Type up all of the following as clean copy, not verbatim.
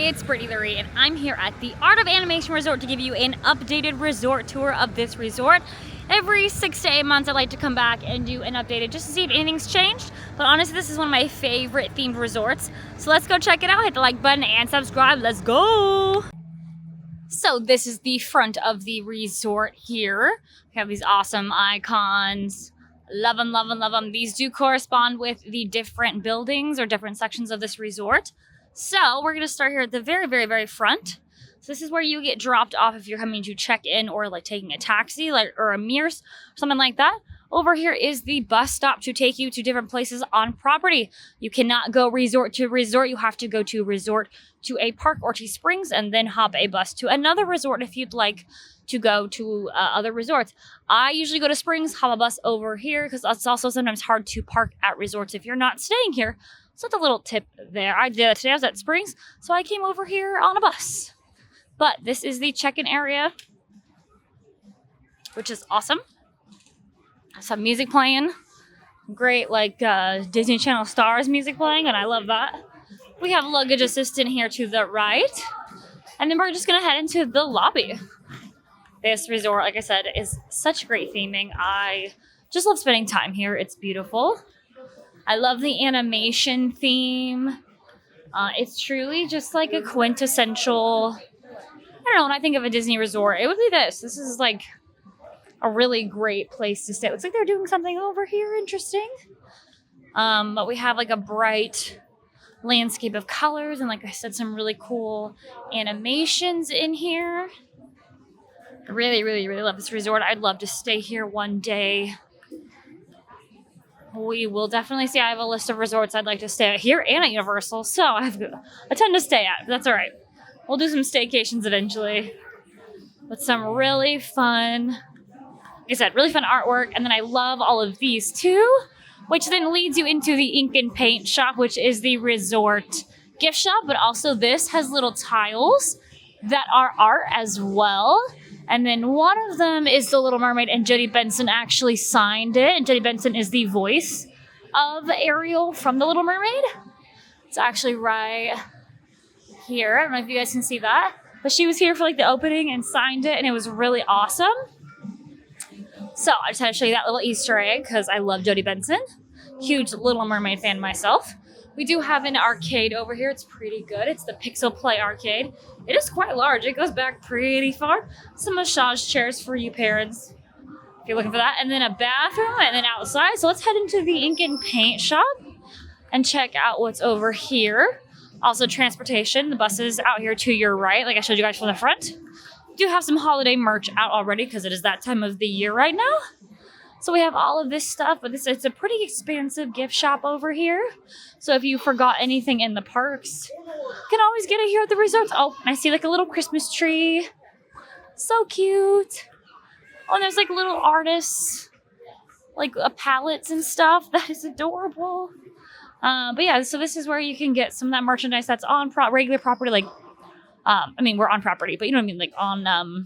it's Brittany LaRee, and I'm here at the Art of Animation Resort to give you an updated resort tour of this resort. Every 6 to 8 months, I like to come back and do an updated just to see if anything's changed. But honestly, this is one of my favorite themed resorts. So let's go check it out. Hit the like button and subscribe. Let's go. So this is the front of the resort here. We have these awesome icons. Love them, love them, love them. These do correspond with the different buildings or different sections of this resort. So we're gonna start here at the very, very, very front. So this is where you get dropped off if you're coming to check in or like taking a taxi or a Mears, something like that. Over here is the bus stop to take you to different places on property. You cannot go resort to resort. You have to go to resort to a park or to Springs and then hop a bus to another resort if you'd like to go to other resorts. I usually go to Springs, hop a bus over here because it's also sometimes hard to park at resorts if you're not staying here. So that's a little tip there. I did that today. I was at Springs, so I came over here on a bus. But this is the check-in area, which is awesome. Some music playing. Great, like Disney Channel Stars music playing, and I love that. We have luggage assistant here to the right. And then we're just going to head into the lobby. This resort, like I said, is such great theming. I just love spending time here. It's beautiful. I love the animation theme. It's truly just like a quintessential, I don't know, when I think of a Disney resort, it would be this. This is like a really great place to stay. It looks like they're doing something over here interesting. But we have like a bright landscape of colors and, like I said, some really cool animations in here. I really, really, really love this resort. I'd love to stay here one day. We will definitely see. I have a list of resorts I'd like to stay at here and at Universal, so I have a ton to stay at. But that's all right. We'll do some staycations eventually. But some really fun, like I said, really fun artwork. And then I love all of these too, which then leads you into the ink and paint shop, which is the resort gift shop. But also this has little tiles that are art as well. And then one of them is The Little Mermaid, and Jodi Benson actually signed it. And Jodi Benson is the voice of Ariel from The Little Mermaid. It's actually right here. I don't know if you guys can see that. But she was here for like the opening and signed it, and it was really awesome. So I just had to show you that little Easter egg because I love Jodi Benson. Huge Little Mermaid fan myself. We do have an arcade over here. It's pretty good. It's the Pixel Play arcade. It is quite large. It goes back pretty far. Some massage chairs for you parents if you're looking for that. And then a bathroom and then outside. So let's head into the ink and paint shop and check out what's over here. Also transportation. The bus is out here to your right, like I showed you guys from the front. We do have some holiday merch out already because it is that time of the year right now. So we have all of this stuff, but it's a pretty expansive gift shop over here. So if you forgot anything in the parks, you can always get it here at the resorts. Oh, I see like a little Christmas tree. So cute. Oh, and there's like little artists, like palettes and stuff. That is adorable. But yeah, so this is where you can get some of that merchandise that's on regular property. Like, I mean, we're on property, but you know what I mean? Like on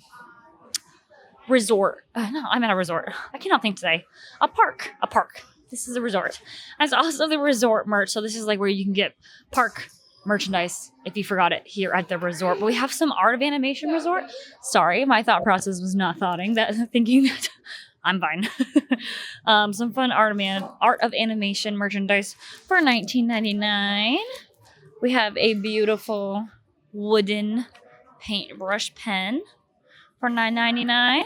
resort. No, I'm at a resort. I cannot think today. A park. This is a resort. And it's also the resort merch. So this is like where you can get park merchandise if you forgot it here at the resort. But we have some Art of Animation Resort. Sorry, my thought process was not thinking that I'm fine. Some fun Art of Animation merchandise for $19.99. We have a beautiful wooden paintbrush pen for $9.99.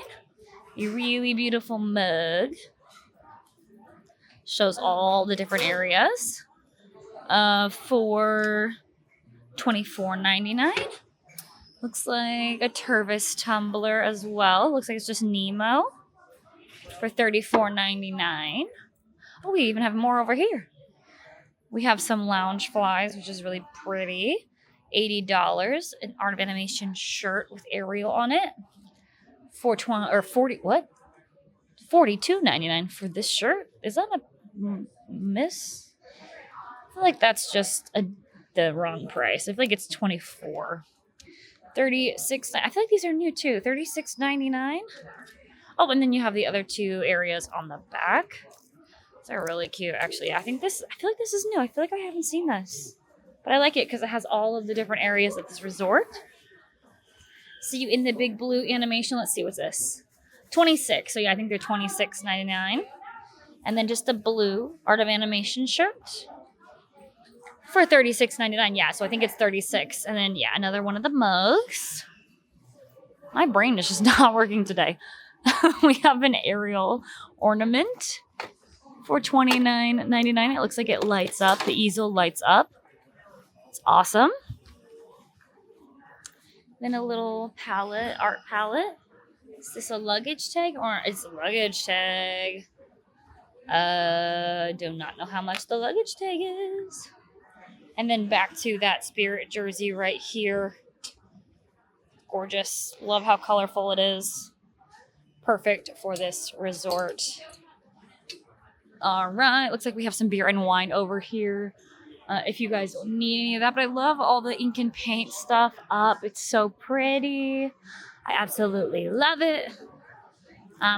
A really beautiful mug. Shows all the different areas. For $24.99. Looks like a Tervis tumbler as well. Looks like it's just Nemo for $34.99. Oh, we even have more over here. We have some lounge flies, which is really pretty. $80. An Art of Animation shirt with Ariel on it. $42.99 for this shirt. Is that a miss? I feel like that's just the wrong price. I feel like it's $24. $36. I feel like these are new too. $36.99. Oh, and then you have the other two areas on the back. They're really cute, actually. I feel like this is new. I feel like I haven't seen this. But I like it because it has all of the different areas of this resort. See you in the big blue animation. Let's see, what's this? 26. So yeah, I think they're $26.99. And then just a blue Art of Animation shirt for $36.99. Yeah, so I think it's 36. And then yeah, another one of the mugs. My brain is just not working today. We have an Ariel ornament for $29.99. It looks like it lights up. The easel lights up. It's awesome. Then a little palette, art palette. Is this a luggage tag? Or it's a luggage tag. Do not know how much the luggage tag is. And then back to that Spirit jersey right here. Gorgeous. Love how colorful it is. Perfect for this resort. All right. Looks like we have some beer and wine over here. If you guys need any of that. But I love all the ink and paint stuff up. It's so pretty. I absolutely love it.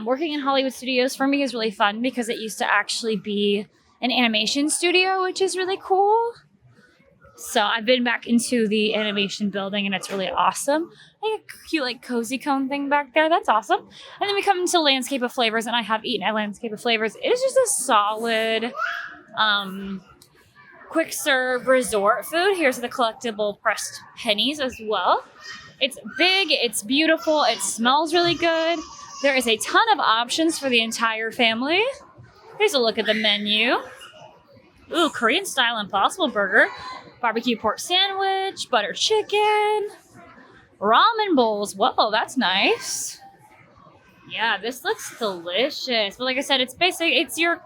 Working in Hollywood studios for me is really fun because it used to actually be an animation studio, which is really cool. So I've been back into the animation building and it's really awesome. Like a cute like cozy cone thing back there. That's awesome. And then we come into Landscape of Flavors and I have eaten at Landscape of Flavors. It is just a solid quick serve resort food. Here's the collectible pressed pennies as well. It's big, it's beautiful, it smells really good. There is a ton of options for the entire family. Here's a look at the menu. Ooh, Korean style Impossible Burger, barbecue pork sandwich, butter chicken, ramen bowls. Whoa, that's nice. Yeah, this looks delicious. But like I said, it's your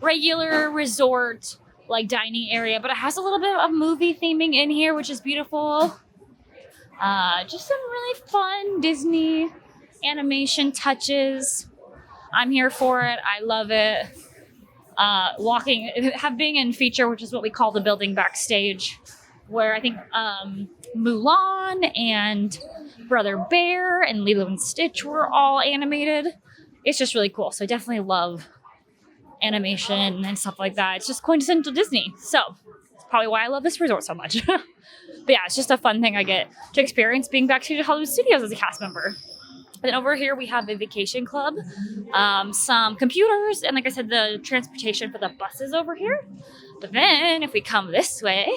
regular resort like dining area, but it has a little bit of movie theming in here, which is beautiful. Just some really fun Disney animation touches. I'm here for it. I love it. Being in feature, which is what we call the building backstage, where I think Mulan and Brother Bear and Lilo and Stitch were all animated. It's just really cool. So I definitely love animation and stuff like that. It's just quintessential Disney. So it's probably why I love this resort so much. But yeah, it's just a fun thing I get to experience being backstage at Hollywood Studios as a cast member. Then over here we have the vacation club, some computers, and like I said, the transportation for the buses over here. But then if we come this way,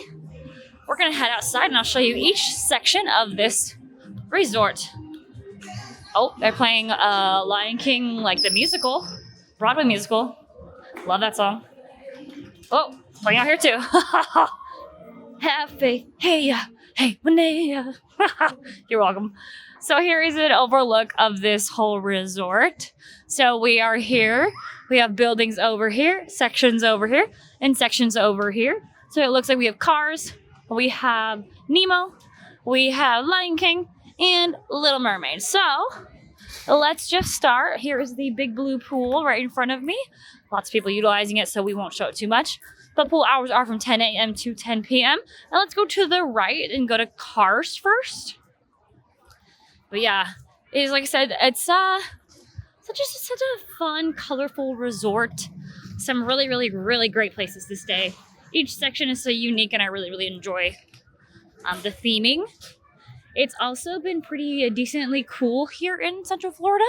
we're gonna head outside and I'll show you each section of this resort. Oh, they're playing Lion King, like the musical, Broadway musical. Love that song. Oh, it's playing out here too. Have faith, hey, hey, Manea. You're welcome. So here is an overlook of this whole resort. So we are here. We have buildings over here, sections over here, and sections over here. So it looks like we have Cars, we have Nemo, we have Lion King, and Little Mermaid. So let's just start. Here is the big blue pool right in front of me. Lots of people utilizing it, so we won't show it too much. But pool hours are from 10 a.m. to 10 p.m. And let's go to the right and go to Cars first. But yeah, it is, like I said, it's such a fun, colorful resort. Some really, really, really great places to stay. Each section is so unique and I really, really enjoy the theming. It's also been pretty decently cool here in Central Florida.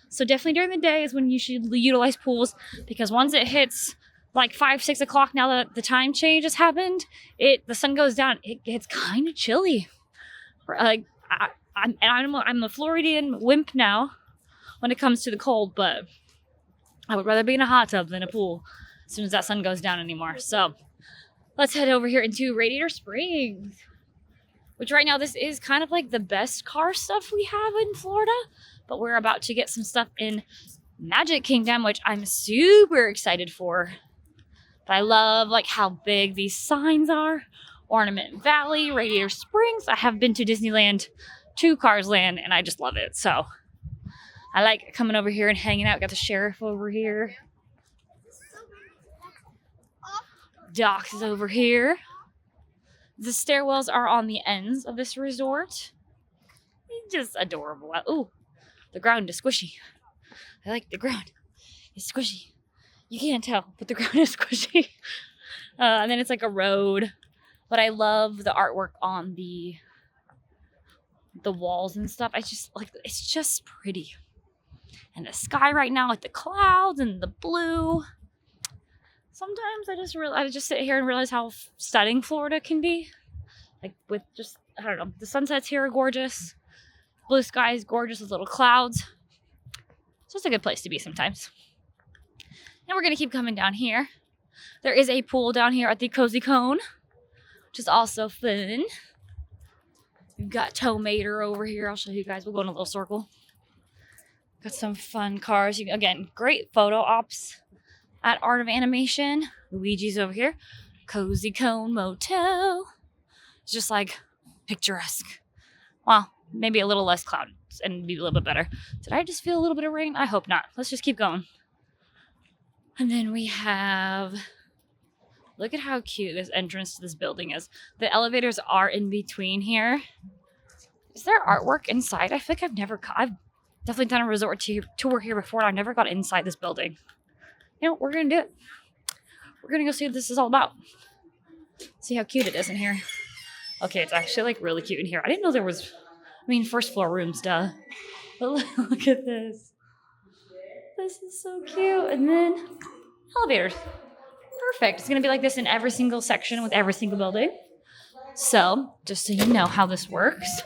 So definitely during the day is when you should utilize pools, because once it hits like 5, 6 o'clock, now that the time change has happened, the sun goes down. It gets kind of chilly. Like I'm a Floridian wimp now when it comes to the cold, but I would rather be in a hot tub than a pool as soon as that sun goes down anymore. So let's head over here into Radiator Springs, which right now this is kind of like the best car stuff we have in Florida, but we're about to get some stuff in Magic Kingdom, which I'm super excited for. But I love like how big these signs are. Ornament Valley, Radiator Springs. I have been to Disneyland, to Cars Land, and I just love it. So I like coming over here and hanging out. Got the sheriff over here. Docks is over here. The stairwells are on the ends of this resort. Just adorable. Ooh, the ground is squishy. I like the ground. It's squishy. You can't tell, but the ground is squishy. And then it's like a road But I love the artwork on the walls and stuff. I just like, it's just pretty. And the sky right now with the clouds and the blue. Sometimes I just sit here and realize how stunning Florida can be. Like with just, I don't know, the sunsets here are gorgeous. Blue skies, gorgeous with little clouds. It's just a good place to be sometimes. And we're gonna keep coming down here. There is a pool down here at the Cozy Cone, which is also fun. We've got Tow Mater over here. I'll show you guys. We'll go in a little circle. Got some fun cars. Again, great photo ops at Art of Animation. Luigi's over here. Cozy Cone Motel. It's just like picturesque. Well, maybe a little less clouds and be a little bit better. Did I just feel a little bit of rain? I hope not. Let's just keep going. And then we have, look at how cute this entrance to this building is. The elevators are in between here. Is there artwork inside? I feel like I've definitely done a resort tour here before, and I've never got inside this building. You know, we're going to do it. We're going to go see what this is all about. See how cute it is in here. Okay, it's actually like really cute in here. I didn't know there was, first floor rooms, duh. But look at this. This is so cute. And then elevators. Perfect. It's going to be like this in every single section with every single building. So, just so you know how this works.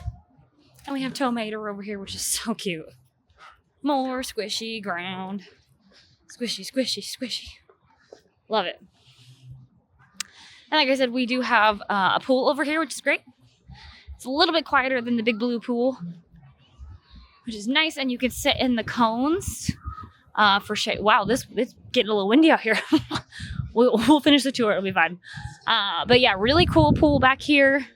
And we have Tow Mater over here, which is so cute. More squishy ground. Squishy, squishy, squishy. Love it. And like I said, we do have a pool over here, which is great. It's a little bit quieter than the big blue pool, which is nice. And you can sit in the cones for shade. Wow, it's getting a little windy out here. We'll finish the tour. It'll be fine. But yeah, really cool pool back here.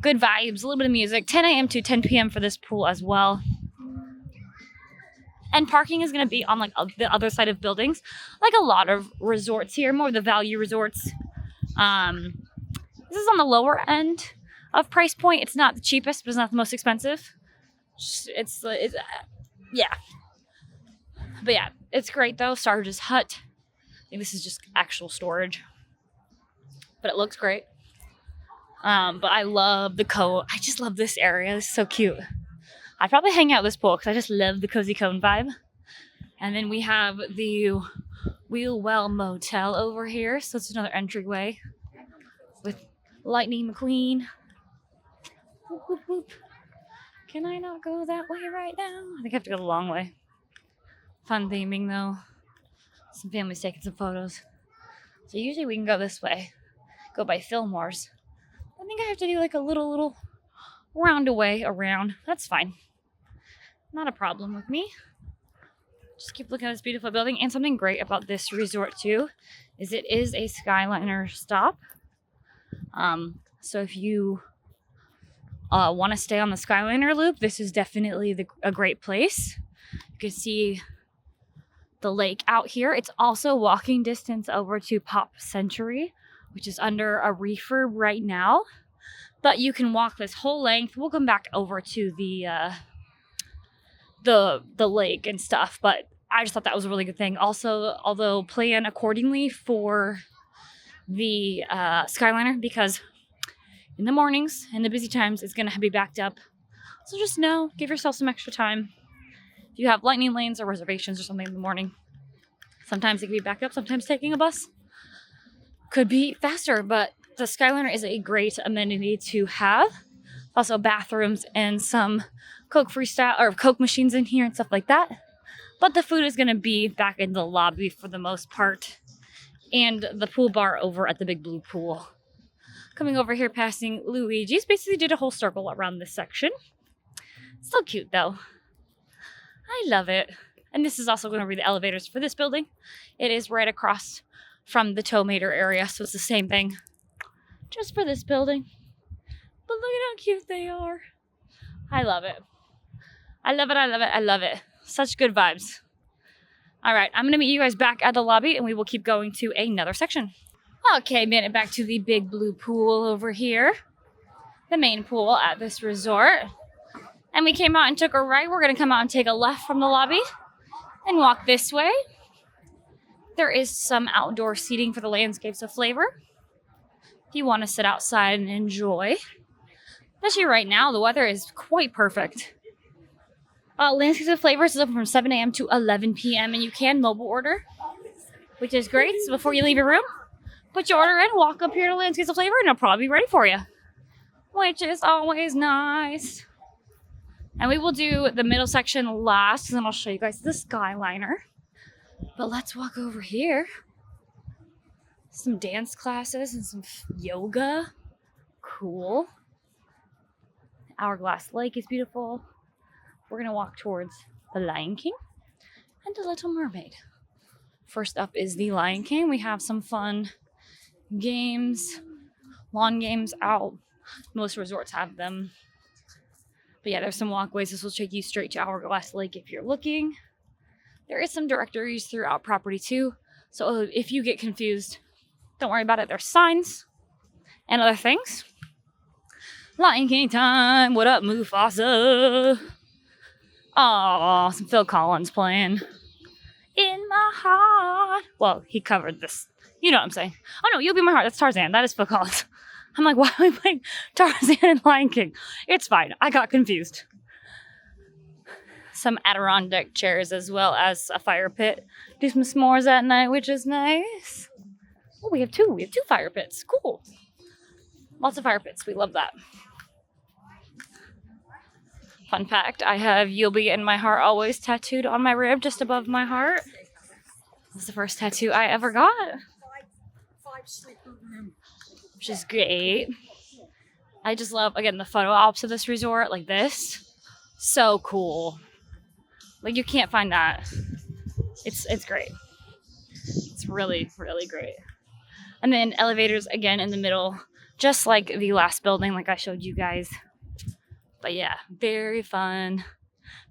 Good vibes, a little bit of music. 10 a.m. to 10 p.m. for this pool as well. And parking is going to be on like the other side of buildings. Like a lot of resorts here, more of the value resorts. This is on the lower end of price point. It's not the cheapest, but it's not the most expensive. It's yeah. But yeah, it's great though. Sarge's Hut. I think this is just actual storage. But it looks great. But I love the I just love this area. It's so cute. I'd probably hang out at this pool because I just love the Cozy Cone vibe. And then we have the Wheelwell Motel over here. So it's another entryway with Lightning McQueen. Whoop, whoop, whoop. Can I not go that way right now? I think I have to go the long way. Fun theming though. Some families taking some photos. So usually we can go this way. Go by Fillmore's. I think I have to do like a little roundaway around. That's fine. Not a problem with me. Just keep looking at this beautiful building. And something great about this resort too is it is a Skyliner stop. So if you want to stay on the Skyliner loop, this is definitely a great place. You can see the lake out here. It's also walking distance over to Pop Century, which is under a refurb right now. But you can walk this whole length. We'll come back over to the lake and stuff. But I just thought that was a really good thing. Also, although plan accordingly for the Skyliner, because in the mornings and the busy times, it's going to be backed up. So just know, give yourself some extra time. If you have lightning lanes or reservations or something in the morning, sometimes it can be backed up. Sometimes taking a bus could be faster, but the Skyliner is a great amenity to have. Also bathrooms and some Coke freestyle or Coke machines in here and stuff like that. But the food is going to be back in the lobby for the most part. And the pool bar over at the big blue pool. Coming over here passing Luigi's. Basically did a whole circle around this section. Still cute though. I love it. And this is also going to be the elevators for this building. It is right across from the Tow Mater area, so it's the same thing. Just for this building. But look at how cute they are. I love it. I love it, I love it, I love it. Such good vibes. All right, I'm going to meet you guys back at the lobby, and we will keep going to another section. Okay, made it back to the big blue pool over here. The main pool at this resort. And we came out and took a right. We're going to come out and take a left from the lobby and walk this way. There is some outdoor seating for the landscapes of flavor. If you want to sit outside and enjoy. Especially right now, the weather is quite perfect. Landscapes of Flavors is open from 7 a.m. to 11 p.m. and you can mobile order, which is great. So before you leave your room, put your order in, walk up here to Landscapes of Flavor, and it'll probably be ready for you, which is always nice. And we will do the middle section last, and then I'll show you guys the Skyliner. But let's walk over here. Some dance classes and some yoga. Cool. Hourglass Lake is beautiful. We're going to walk towards the Lion King and the Little Mermaid. First up is the Lion King. We have some fun games, lawn games out. Most resorts have them. But yeah, there's some walkways. This will take you straight to Hourglass Lake if you're looking. There is some directories throughout property too. So if you get confused, don't worry about it. There's signs and other things. Lion King time. What up, Mufasa? Oh, some Phil Collins playing. In my heart. Well, he covered this. You know what I'm saying. Oh no, You'll Be My Heart. That's Tarzan. That is Phil Collins. I'm like, why are we playing Tarzan and Lion King? It's fine. I got confused. Some Adirondack chairs as well as a fire pit. Do some s'mores at night, which is nice. Oh, we have two. We have 2 fire pits. Cool. Lots of fire pits. We love that. Fun fact, I have You'll Be in My Heart always tattooed on my rib just above my heart. This is the first tattoo I ever got. Which is great. I just love, again, the photo ops of this resort like this. So cool. Like, you can't find that. It's great. It's really, really great. And then elevators again in the middle, just like the last building, like I showed you guys. But yeah, very fun.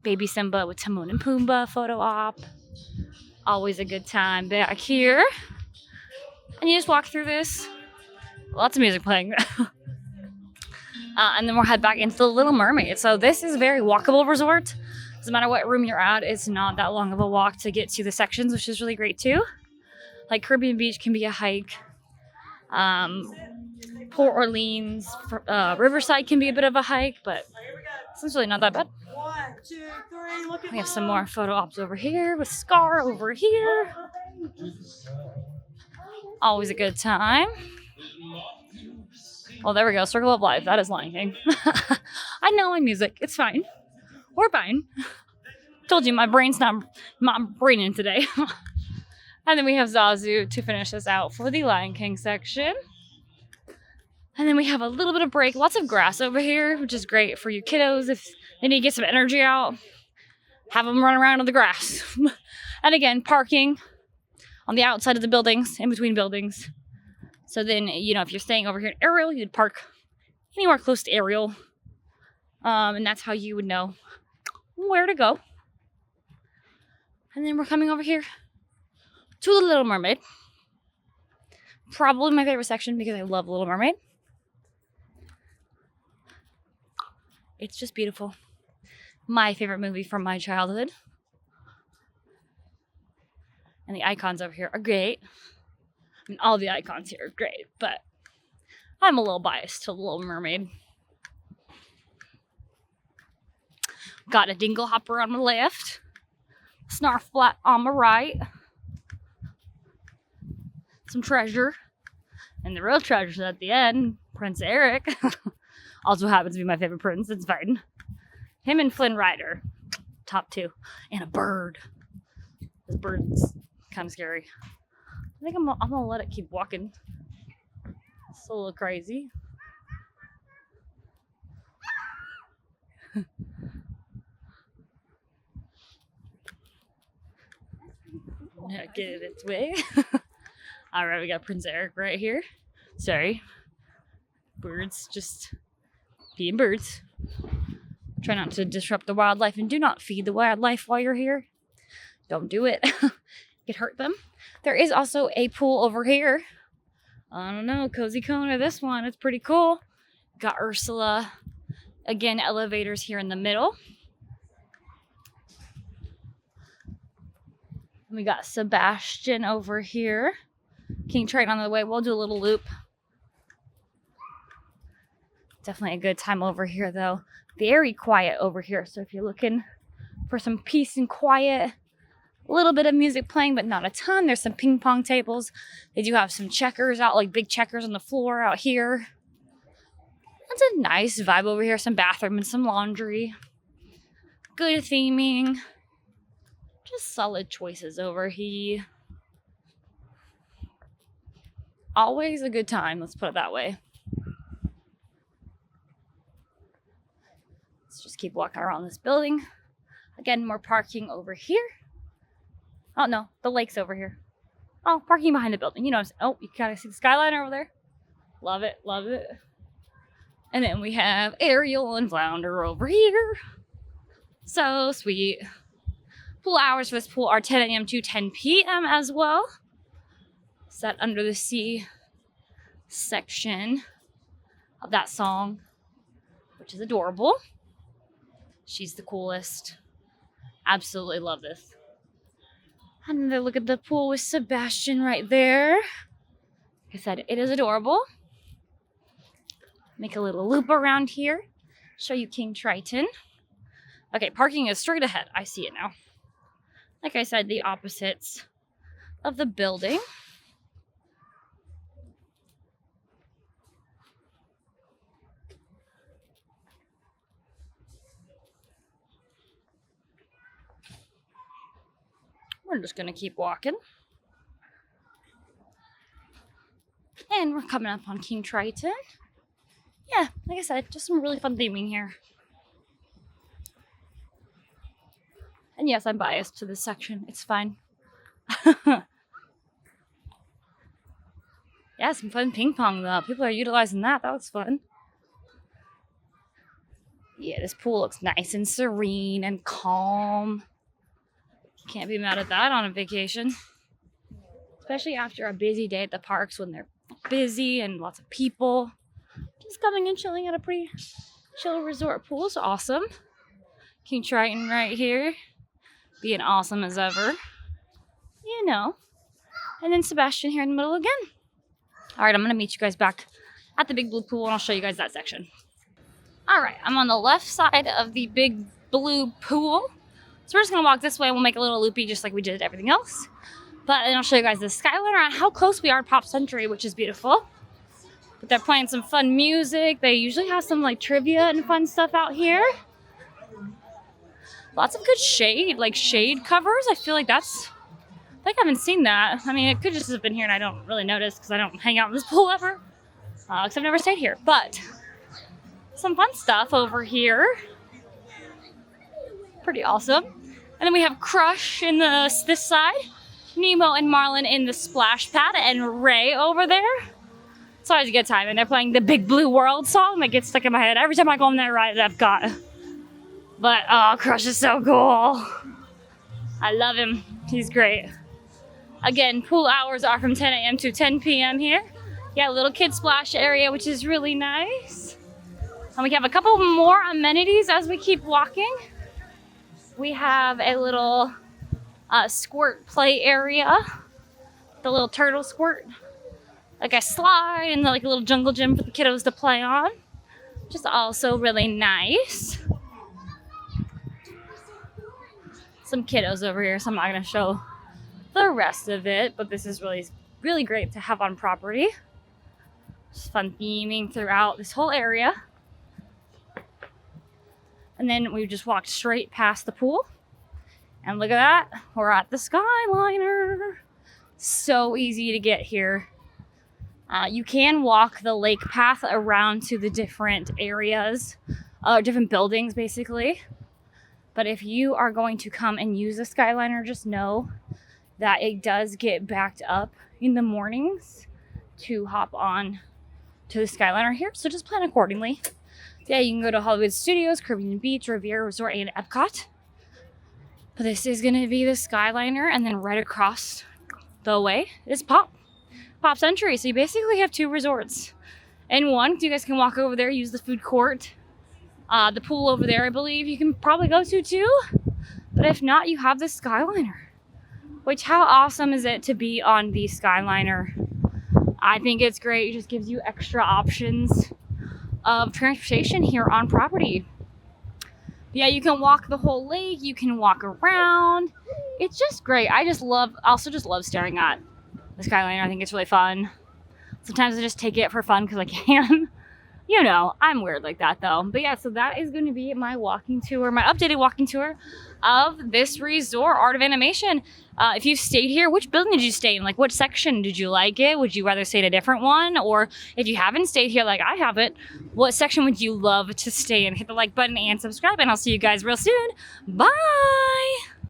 Baby Simba with Timon and Pumbaa photo op. Always a good time back here. And you just walk through this. Lots of music playing. And then we'll head back into the Little Mermaid. So this is a very walkable resort. Doesn't matter what room you're at, it's not that long of a walk to get to the sections, which is really great too. Like Caribbean Beach can be a hike. Port Orleans, Riverside can be a bit of a hike, but it's really not that bad. 1, 2, 3, look at We have some more photo ops over here with Scar over here. Always a good time. Oh, there we go. Circle of Life. That is Lion King. I know my music. It's fine. We're fine. Told you my brain's not braining today. And then we have Zazu to finish us out for the Lion King section. And then we have a little bit of break. Lots of grass over here, which is great for you kiddos. If they need to get some energy out, have them run around on the grass. And again, parking on the outside of the buildings, in between buildings. So then, you know, if you're staying over here in Ariel, you'd park anywhere close to Ariel. And that's how you would know where to go. And then we're coming over here to the Little Mermaid. Probably my favorite section because I love Little Mermaid. It's just beautiful. My favorite movie from my childhood. And the icons over here are great. I mean, all the icons here are great, but I'm a little biased to Little Mermaid. Got a dingle hopper on my left. Snarf flat on my right. Some treasure. And the real treasure's at the end. Prince Eric. Also happens to be my favorite prince. It's fine. Him and Flynn Rider. Top 2. And a bird. This bird's kind of scary. I think I'm gonna let it keep walking. It's a little crazy. Not get it its way. Alright, we got Prince Eric right here. Sorry. Birds just being birds. Try not to disrupt the wildlife and do not feed the wildlife while you're here. Don't do it. Could hurt them. There is also a pool over here. I don't know, Cozy Cone or this one. It's pretty cool. Got Ursula. Again, elevators here in the middle. We got Sebastian over here. King Triton on the way. We'll do a little loop. Definitely a good time over here though. Very quiet over here. So if you're looking for some peace and quiet, a little bit of music playing, but not a ton. There's some ping pong tables. They do have some checkers out, like big checkers on the floor out here. That's a nice vibe over here. Some bathroom and some laundry. Good theming. Just solid choices over here. Always a good time, let's put it that way. Let's just keep walking around this building. Again, more parking over here. Oh no, the lake's over here. Oh, parking behind the building. You know what I'm saying? Oh, you gotta see the Skyliner over there. Love it, love it. And then we have Ariel and Flounder over here. So sweet. Pool hours for this pool are 10 a.m. to 10 p.m. as well. It's that Under the Sea section of that song, which is adorable. She's the coolest. Absolutely love this. Another look at the pool with Sebastian right there. Like I said, it is adorable. Make a little loop around here. Show you King Triton. Okay, parking is straight ahead. I see it now. Like I said, the opposites of the building. We're just gonna keep walking. And we're coming up on King Triton. Yeah, like I said, just some really fun theming here. And yes, I'm biased to this section. It's fine. Yeah, some fun ping pong though. People are utilizing that. That was fun. Yeah, this pool looks nice and serene and calm. Can't be mad at that on a vacation. Especially after a busy day at the parks when they're busy and lots of people. Just coming and chilling at a pretty chill resort pool is awesome. King Triton right here. Being awesome as ever. You know. And then Sebastian here in the middle again. Alright, I'm going to meet you guys back at the big blue pool and I'll show you guys that section. Alright, I'm on the left side of the big blue pool. So we're just going to walk this way and we'll make a little loopy just like we did everything else. But then I'll show you guys the Skyliner and how close we are to Pop Century, which is beautiful. But they're playing some fun music. They usually have some like trivia and fun stuff out here. Lots of good shade, like shade covers. I feel like I haven't seen that. I mean, it could just have been here and I don't really notice because I don't hang out in this pool ever. Because I've never stayed here. But some fun stuff over here. Pretty awesome. And then we have Crush in this side. Nemo and Marlin in the splash pad. And Ray over there. It's always a good time. And they're playing the Big Blue World song that gets stuck in my head every time I go on that ride at Epcot. But, oh, Crush is so cool. I love him. He's great. Again, pool hours are from 10 a.m. to 10 p.m. here. Yeah, a little kid splash area, which is really nice. And we have a couple more amenities as we keep walking. We have a little squirt play area. The little turtle squirt. Like a slide and like a little jungle gym for the kiddos to play on. Which is also really nice. Some kiddos over here, so I'm not going to show the rest of it. But this is really, really great to have on property. Just fun theming throughout this whole area. And then we just walked straight past the pool. And look at that. We're at the Skyliner. So easy to get here. You can walk the lake path around to the different areas, different buildings basically. But if you are going to come and use the Skyliner, just know that it does get backed up in the mornings to hop on to the Skyliner here. So just plan accordingly. Yeah, you can go to Hollywood Studios, Caribbean Beach, Riviera Resort, and Epcot. But this is going to be the Skyliner, and then right across the way is Pop Century. So you basically have two resorts in one. You guys can walk over there, use the food court. The pool over there, I believe you can probably go to too. But if not, you have the Skyliner. Which, how awesome is it to be on the Skyliner? I think it's great. It just gives you extra options of transportation here on property. Yeah, you can walk the whole lake, you can walk around. It's just great. I also just love staring at the Skyliner. I think it's really fun. Sometimes I just take it for fun because I can. You know, I'm weird like that though. But yeah, so that is going to be my walking tour, my updated walking tour of this resort, Art of Animation. If you've stayed here, which building did you stay in? Like, what section did you like it? Would you rather stay in a different one? Or if you haven't stayed here like I haven't, what section would you love to stay in? Hit the like button and subscribe, and I'll see you guys real soon. Bye!